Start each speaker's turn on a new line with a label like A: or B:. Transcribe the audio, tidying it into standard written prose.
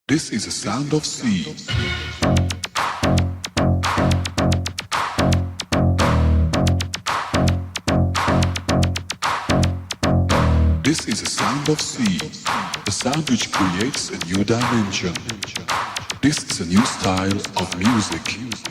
A: This is a sound of sea. This is a sound of sea, a sound which creates a new dimension. This is a new style of music.